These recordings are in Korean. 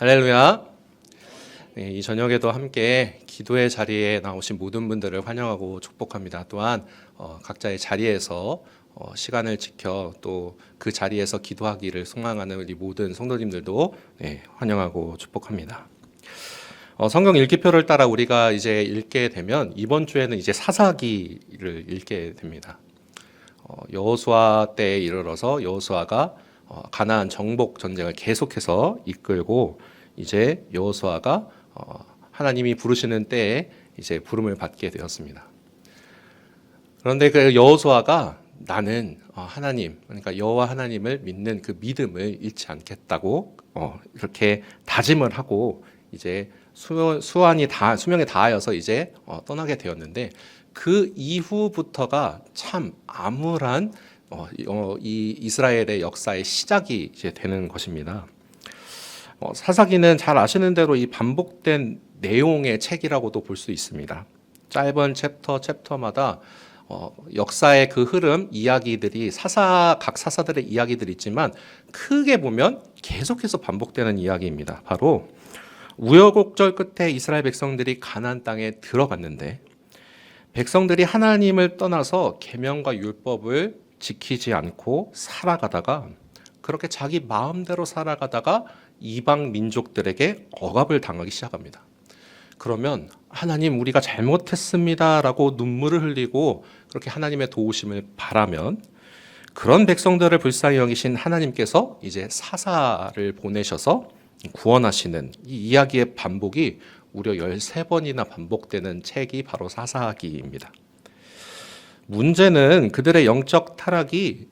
할렐루야. 네, 이 저녁에도 함께 기도의 자리에 나오신 모든 분들을 환영하고 축복합니다. 또한 각자의 자리에서 시간을 지켜 또 그 자리에서 기도하기를 소망하는 우리 모든 성도님들도 환영하고 축복합니다. 성경 읽기표를 따라 우리가 이제 읽게 되면 이번 주에는 이제 사사기를 읽게 됩니다. 여호수아 때에 이르러서 여호수아가 가나안 정복 전쟁을 계속해서 이끌고 이제 여호수아가 하나님이 부르시는 때에 이제 부름을 받게 되었습니다. 그런데 그 여호수아가 나는 하나님, 그러니까 여호와 하나님을 믿는 그 믿음을 잃지 않겠다고 이렇게 다짐을 하고 이제 수명에 다하여서 이제 떠나게 되었는데 그 이후부터가 참 암울한 이 이스라엘의 역사의 시작이 이제 되는 것입니다. 사사기는 잘 아시는 대로 이 반복된 내용의 책이라고도 볼 수 있습니다. 짧은 챕터마다 역사의 그 흐름, 이야기들이 각 사사들의 이야기들이 있지만 크게 보면 계속해서 반복되는 이야기입니다. 바로 우여곡절 끝에 이스라엘 백성들이 가나안 땅에 들어갔는데 백성들이 하나님을 떠나서 계명과 율법을 지키지 않고 살아가다가 그렇게 자기 마음대로 살아가다가 이방 민족들에게 억압을 당하기 시작합니다. 그러면 하나님 우리가 잘못했습니다라고 눈물을 흘리고 그렇게 하나님의 도우심을 바라면 그런 백성들을 불쌍히 여기신 하나님께서 이제 사사를 보내셔서 구원하시는 이 이야기의 반복이 무려 13번이나 반복되는 책이 바로 사사기입니다. 문제는 그들의 영적 타락이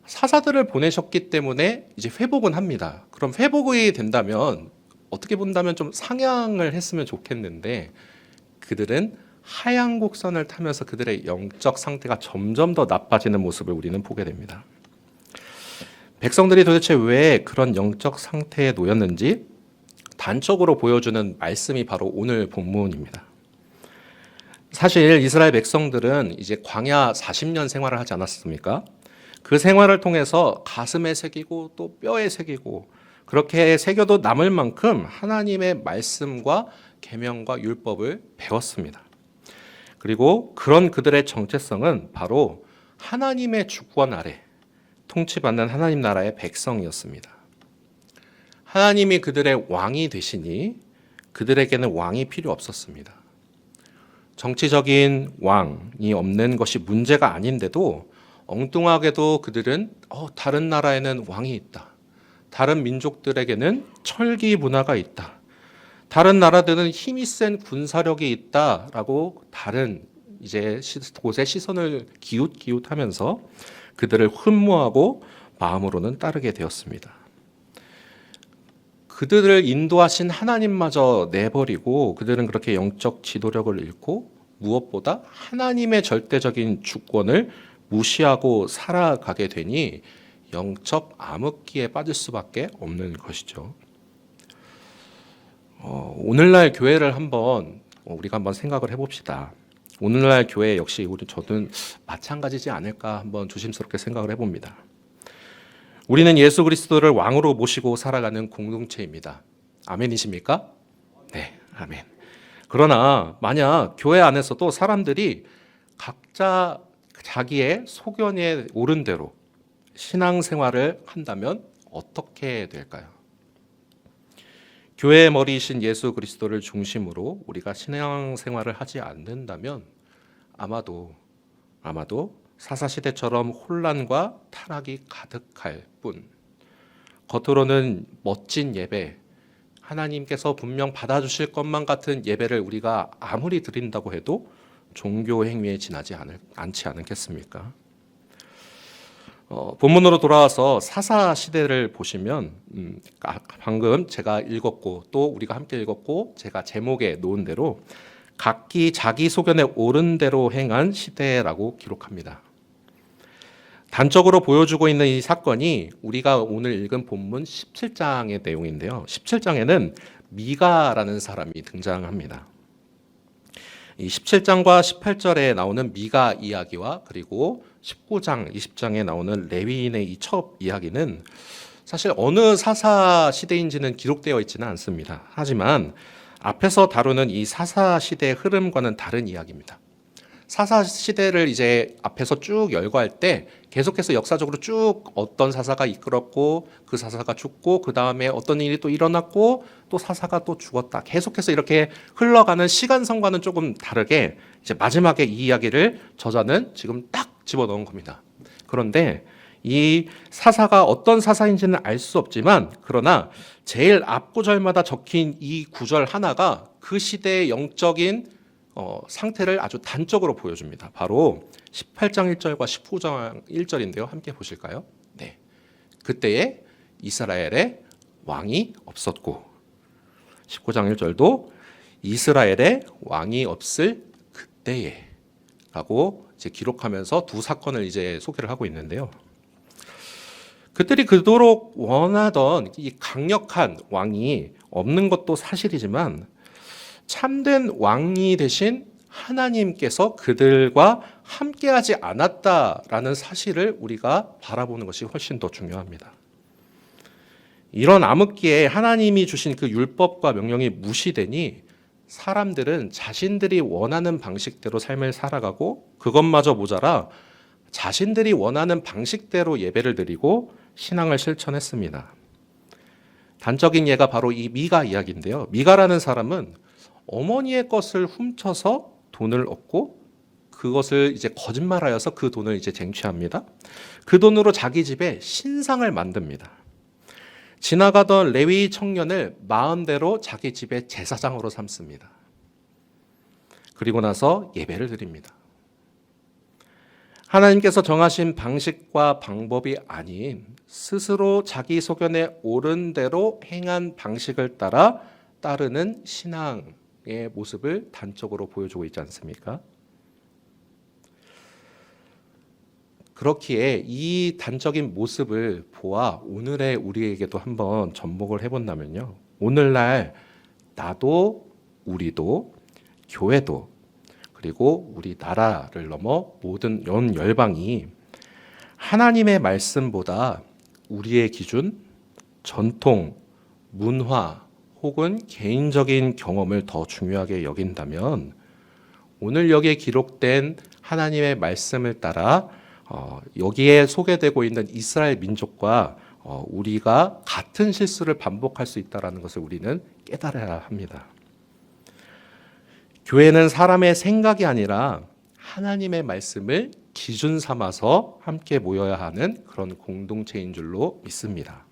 사사들을 보내셨기 때문에 이제 회복은 합니다. 그럼 회복이 된다면 어떻게 본다면 좀 상향을 했으면 좋겠는데 그들은 하향 곡선을 타면서 그들의 영적 상태가 점점 더 나빠지는 모습을 우리는 보게 됩니다. 백성들이 도대체 왜 그런 영적 상태에 놓였는지 단적으로 보여주는 말씀이 바로 오늘 본문입니다. 사실 이스라엘 백성들은 이제 광야 40년 생활을 하지 않았습니까? 그 생활을 통해서 가슴에 새기고 또 뼈에 새기고 그렇게 새겨도 남을 만큼 하나님의 말씀과 계명과 율법을 배웠습니다. 그리고 그런 그들의 정체성은 바로 하나님의 주권 아래 통치받는 하나님 나라의 백성이었습니다. 하나님이 그들의 왕이 되시니 그들에게는 왕이 필요 없었습니다. 정치적인 왕이 없는 것이 문제가 아닌데도 엉뚱하게도 그들은 다른 나라에는 왕이 있다. 다른 민족들에게는 철기 문화가 있다. 다른 나라들은 힘이 센 군사력이 있다라고 다른 이제 곳에 시선을 기웃하면서 그들을 흠모하고 마음으로는 따르게 되었습니다. 그들을 인도하신 하나님마저 내버리고 그들은 그렇게 영적 지도력을 잃고 무엇보다 하나님의 절대적인 주권을 무시하고 살아가게 되니 영적 암흑기에 빠질 수밖에 없는 것이죠. 오늘날 교회를 우리가 한번 생각을 해봅시다. 오늘날 교회 역시 저도 마찬가지지 않을까 한번 조심스럽게 생각을 해봅니다. 우리는 예수 그리스도를 왕으로 모시고 살아가는 공동체입니다. 아멘이십니까? 네, 아멘. 그러나 만약 교회 안에서도 사람들이 각자 자기의 소견에 옳은 대로 신앙생활을 한다면 어떻게 될까요? 교회의 머리이신 예수 그리스도를 중심으로 우리가 신앙생활을 하지 않는다면 아마도 사사시대처럼 혼란과 타락이 가득할 뿐 겉으로는 멋진 예배, 하나님께서 분명 받아주실 것만 같은 예배를 우리가 아무리 드린다고 해도 종교 행위에 지나지 않지 않겠습니까? 본문으로 돌아와서 사사 시대를 보시면 방금 제가 읽었고 또 우리가 함께 읽었고 제가 제목에 놓은 대로 각기 자기 소견에 옳은 대로 행한 시대라고 기록합니다. 단적으로 보여주고 있는 이 사건이 우리가 오늘 읽은 본문 17장의 내용인데요. 17장에는 미가라는 사람이 등장합니다. 이 17장과 18절에 나오는 미가 이야기와 그리고 19장, 20장에 나오는 레위인의 이 첩 이야기는 사실 어느 사사 시대인지는 기록되어 있지는 않습니다. 하지만 앞에서 다루는 이 사사 시대의 흐름과는 다른 이야기입니다. 사사 시대를 이제 앞에서 쭉 열거할 때 계속해서 역사적으로 쭉 어떤 사사가 이끌었고 그 사사가 죽고 그 다음에 어떤 일이 또 일어났고 또 사사가 또 죽었다. 계속해서 이렇게 흘러가는 시간선과는 조금 다르게 이제 마지막에 이 이야기를 저자는 지금 딱 집어넣은 겁니다. 그런데 이 사사가 어떤 사사인지는 알 수 없지만 그러나 제일 앞구절마다 적힌 이 구절 하나가 그 시대의 영적인 상태를 아주 단적으로 보여줍니다. 바로 18장 1절과 19장 1절인데요. 함께 보실까요? 네. 그때에 이스라엘에 왕이 없었고 19장 1절도 이스라엘에 왕이 없을 그때에 라고 이제 기록하면서 두 사건을 이제 소개를 하고 있는데요. 그들이 그토록 원하던 이 강력한 왕이 없는 것도 사실이지만 참된 왕이 되신 하나님께서 그들과 함께하지 않았다라는 사실을 우리가 바라보는 것이 훨씬 더 중요합니다. 이런 암흑기에 하나님이 주신 그 율법과 명령이 무시되니 사람들은 자신들이 원하는 방식대로 삶을 살아가고 그것마저 모자라 자신들이 원하는 방식대로 예배를 드리고 신앙을 실천했습니다. 단적인 예가 바로 이 미가 이야기인데요. 미가라는 사람은 어머니의 것을 훔쳐서 돈을 얻고 그것을 이제 거짓말하여서 그 돈을 이제 쟁취합니다. 그 돈으로 자기 집에 신상을 만듭니다. 지나가던 레위 청년을 마음대로 자기 집의 제사장으로 삼습니다. 그리고 나서 예배를 드립니다. 하나님께서 정하신 방식과 방법이 아닌 스스로 자기 소견에 옳은 대로 행한 방식을 따라 따르는 신앙의 모습을 단적으로 보여주고 있지 않습니까? 그렇기에 이 단적인 모습을 보아 오늘의 우리에게도 한번 접목을 해본다면요. 오늘날 나도 우리도 교회도 그리고 우리 나라를 넘어 모든 연 열방이 하나님의 말씀보다 우리의 기준, 전통, 문화 혹은 개인적인 경험을 더 중요하게 여긴다면 오늘 여기에 기록된 하나님의 말씀을 따라 여기에 소개되고 있는 이스라엘 민족과 우리가 같은 실수를 반복할 수 있다는 것을 우리는 깨달아야 합니다. 교회는 사람의 생각이 아니라 하나님의 말씀을 기준 삼아서 함께 모여야 하는 그런 공동체인 줄로 믿습니다.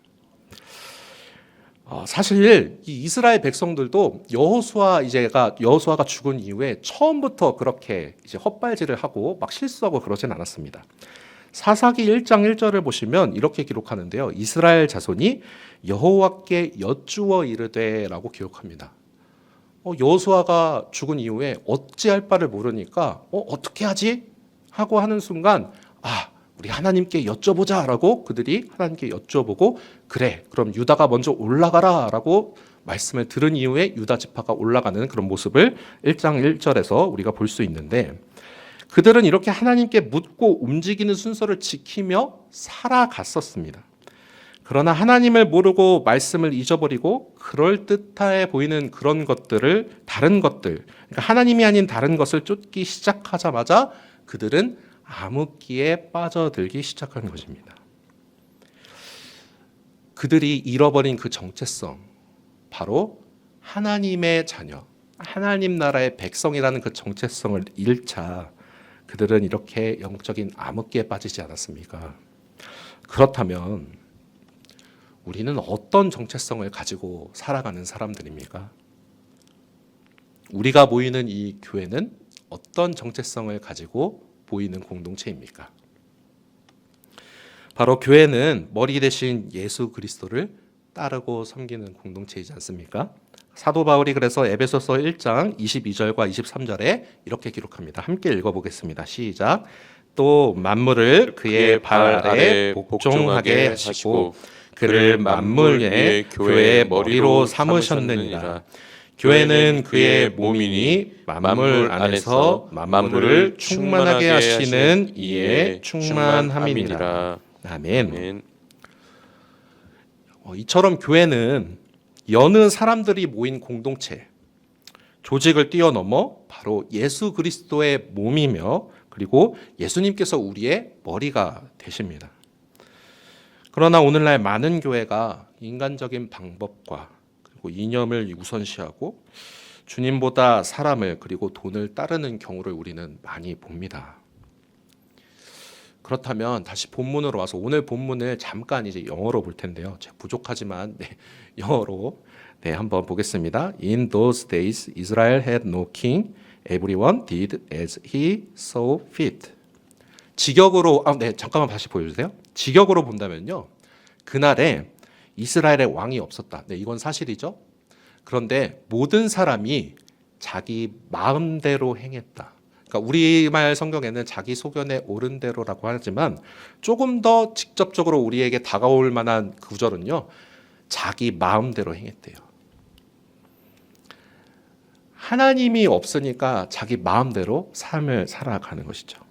사실 이 이스라엘 백성들도 여호수아가 죽은 이후에 처음부터 그렇게 이제 헛발질을 하고 막 실수하고 그러진 않았습니다. 사사기 1장 1절을 보시면 이렇게 기록하는데요. 이스라엘 자손이 여호와께 여쭈어 이르되라고 기록합니다. 여호수아가 죽은 이후에 어찌할 바를 모르니까 어떻게 하지? 하고 하는 순간 우리 하나님께 여쭤보자라고 그들이 하나님께 여쭤보고 그래 그럼 유다가 먼저 올라가라라고 말씀을 들은 이후에 유다 지파가 올라가는 그런 모습을 1장 1절에서 우리가 볼 수 있는데 그들은 이렇게 하나님께 묻고 움직이는 순서를 지키며 살아갔었습니다. 그러나 하나님을 모르고 말씀을 잊어버리고 그럴듯해 보이는 그런 것들을 다른 것들 그러니까 하나님이 아닌 다른 것을 쫓기 시작하자마자 그들은 암흑기에 빠져들기 시작한 것입니다. 그들이 잃어버린 그 정체성 바로 하나님의 자녀 하나님 나라의 백성이라는 그 정체성을 잃자 그들은 이렇게 영적인 암흑기에 빠지지 않았습니까? 그렇다면 우리는 어떤 정체성을 가지고 살아가는 사람들입니까? 우리가 모이는 이 교회는 어떤 정체성을 가지고 모이는 공동체입니까? 바로 교회는 머리 대신 예수 그리스도를 따르고 섬기는 공동체이지 않습니까? 사도 바울이 그래서 에베소서 1장 22절과 23절에 이렇게 기록합니다. 함께 읽어보겠습니다. 시작. 또 만물을 그의 발 아래 복종하게 하시고 그를 만물 위에 교회의 머리로 삼으셨느니라. 교회는 그의 몸이니 만물 안에서 만물을 충만하게 하시는 이에 충만함이니라. 아멘. 이처럼 교회는 여느 사람들이 모인 공동체, 조직을 뛰어넘어 바로 예수 그리스도의 몸이며 그리고 예수님께서 우리의 머리가 되십니다. 그러나 오늘날 많은 교회가 인간적인 방법과 그리고 이념을 우선시하고 주님보다 사람을 그리고 돈을 따르는 경우를 우리는 많이 봅니다. 그렇다면 다시 본문으로 와서 오늘 본문을 잠깐 이제 영어로 볼 텐데요. 제가 부족하지만 영어로 한번 보겠습니다. In those days, Israel had no king. Everyone did as he saw fit. 직역으로 잠깐만 다시 보여주세요. 직역으로 본다면요, 그날에 이스라엘의 왕이 없었다. 이건 사실이죠. 그런데 모든 사람이 자기 마음대로 행했다. 그러니까 우리말 성경에는 자기 소견에 옳은 대로라고 하지만 조금 더 직접적으로 우리에게 다가올 만한 구절은요, 자기 마음대로 행했대요. 하나님이 없으니까 자기 마음대로 삶을 살아가는 것이죠.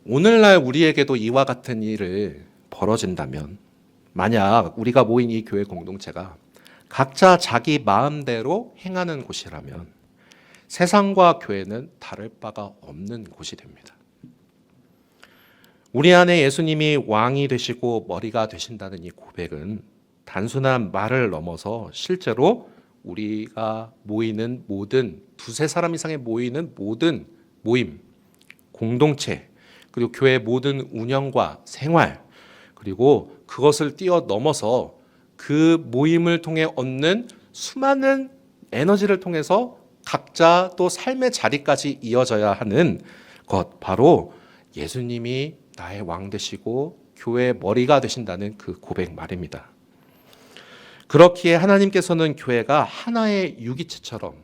오늘날 우리에게도 이와 같은 일을 벌어진다면, 만약 우리가 모인 이 교회 공동체가 각자 자기 마음대로 행하는 곳이라면 세상과 교회는 다를 바가 없는 곳이 됩니다. 우리 안에 예수님이 왕이 되시고 머리가 되신다는 이 고백은 단순한 말을 넘어서 실제로 우리가 모이는 모든 두세 사람 이상의 모이는 모든 모임, 공동체, 그리고 교회 모든 운영과 생활, 그리고 그것을 뛰어넘어서 그 모임을 통해 얻는 수많은 에너지를 통해서 각자 또 삶의 자리까지 이어져야 하는 것, 바로 예수님이 나의 왕 되시고 교회의 머리가 되신다는 그 고백 말입니다. 그렇기에 하나님께서는 교회가 하나의 유기체처럼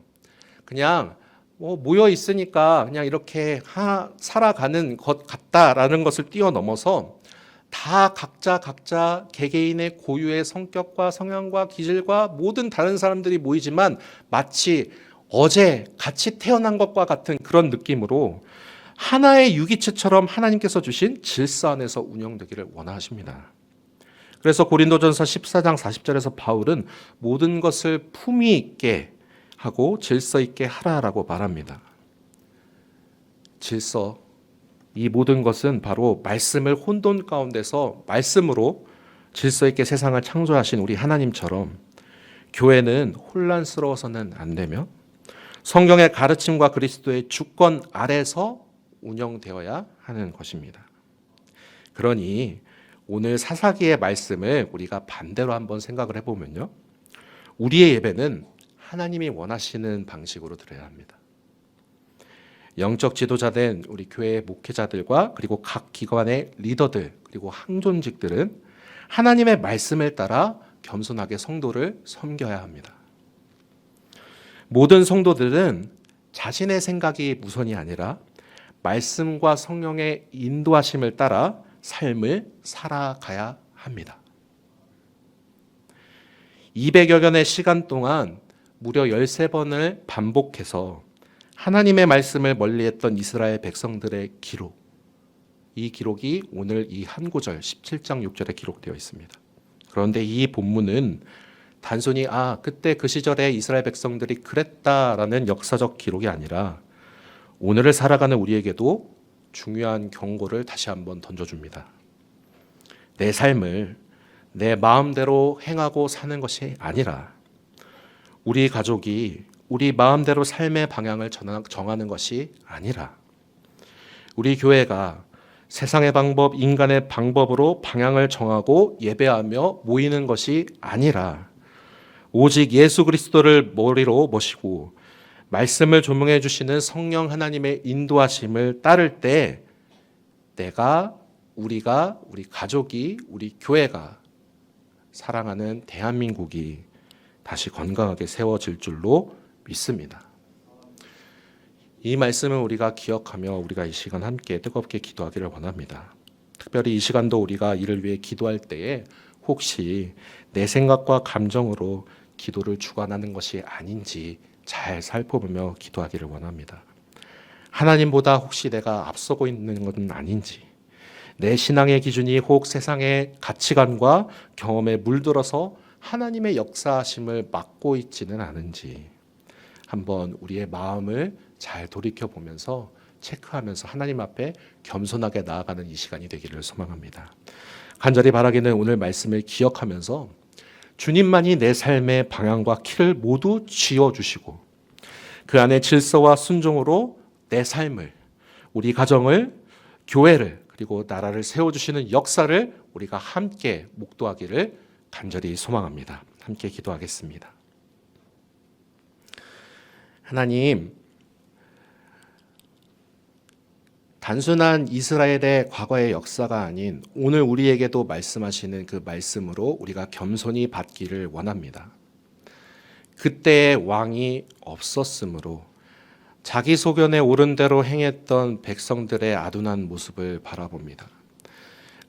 그냥 모여 있으니까 그냥 이렇게 살아가는 것 같다라는 것을 뛰어넘어서 다 각자 개개인의 고유의 성격과 성향과 기질과 모든 다른 사람들이 모이지만 마치 어제 같이 태어난 것과 같은 그런 느낌으로 하나의 유기체처럼 하나님께서 주신 질서 안에서 운영되기를 원하십니다. 그래서 고린도전서 14장 40절에서 바울은 모든 것을 품위 있게 하고 질서 있게 하라라고 말합니다. 질서, 이 모든 것은 바로 말씀을 혼돈 가운데서 말씀으로 질서 있게 세상을 창조하신 우리 하나님처럼 교회는 혼란스러워서는 안 되며 성경의 가르침과 그리스도의 주권 아래서 운영되어야 하는 것입니다. 그러니 오늘 사사기의 말씀을 우리가 반대로 한번 생각을 해보면요, 우리의 예배는 하나님이 원하시는 방식으로 드려야 합니다. 영적 지도자된 우리 교회의 목회자들과 그리고 각 기관의 리더들 그리고 항존직들은 하나님의 말씀을 따라 겸손하게 성도를 섬겨야 합니다. 모든 성도들은 자신의 생각이 우선이 아니라 말씀과 성령의 인도하심을 따라 삶을 살아가야 합니다. 200여 년의 시간 동안 무려 13번을 반복해서 하나님의 말씀을 멀리했던 이스라엘 백성들의 기록, 이 기록이 오늘 이 한 구절 17장 6절에 기록되어 있습니다. 그런데 이 본문은 단순히 그때 그 시절에 이스라엘 백성들이 그랬다라는 역사적 기록이 아니라 오늘을 살아가는 우리에게도 중요한 경고를 다시 한번 던져줍니다. 내 삶을 내 마음대로 행하고 사는 것이 아니라 우리 가족이 우리 마음대로 삶의 방향을 정하는 것이 아니라 우리 교회가 세상의 방법, 인간의 방법으로 방향을 정하고 예배하며 모이는 것이 아니라 오직 예수 그리스도를 머리로 모시고 말씀을 조명해 주시는 성령 하나님의 인도하심을 따를 때 우리가, 우리 가족이, 우리 교회가 사랑하는 대한민국이 다시 건강하게 세워질 줄로 믿습니다. 이 말씀을 우리가 기억하며 우리가 이 시간 함께 뜨겁게 기도하기를 원합니다. 특별히 이 시간도 우리가 이를 위해 기도할 때에 혹시 내 생각과 감정으로 기도를 주관하는 것이 아닌지 잘 살펴보며 기도하기를 원합니다. 하나님보다 혹시 내가 앞서고 있는 것은 아닌지, 내 신앙의 기준이 혹 세상의 가치관과 경험에 물들어서 하나님의 역사하심을 막고 있지는 않은지 한번 우리의 마음을 잘 돌이켜 보면서 체크하면서 하나님 앞에 겸손하게 나아가는 이 시간이 되기를 소망합니다. 간절히 바라기는 오늘 말씀을 기억하면서 주님만이 내 삶의 방향과 키를 모두 쥐어주시고 그 안에 질서와 순종으로 내 삶을, 우리 가정을, 교회를 그리고 나라를 세워주시는 역사를 우리가 함께 목도하기를 간절히 소망합니다. 함께 기도하겠습니다. 하나님, 단순한 이스라엘의 과거의 역사가 아닌 오늘 우리에게도 말씀하시는 그 말씀으로 우리가 겸손히 받기를 원합니다. 그때의 왕이 없었으므로 자기 소견에 옳은 대로 행했던 백성들의 아둔한 모습을 바라봅니다.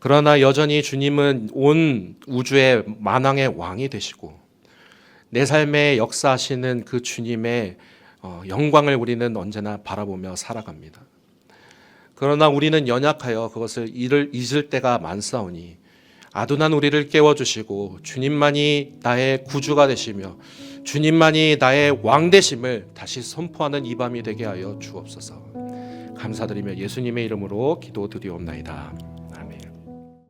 그러나 여전히 주님은 온 우주의 만왕의 왕이 되시고 내 삶에 역사하시는 그 주님의 영광을 우리는 언제나 바라보며 살아갑니다. 그러나 우리는 연약하여 그것을 잊을 때가 많사오니 아둔한 우리를 깨워주시고 주님만이 나의 구주가 되시며 주님만이 나의 왕 되심을 다시 선포하는 이 밤이 되게 하여 주옵소서. 감사드리며 예수님의 이름으로 기도드리옵나이다.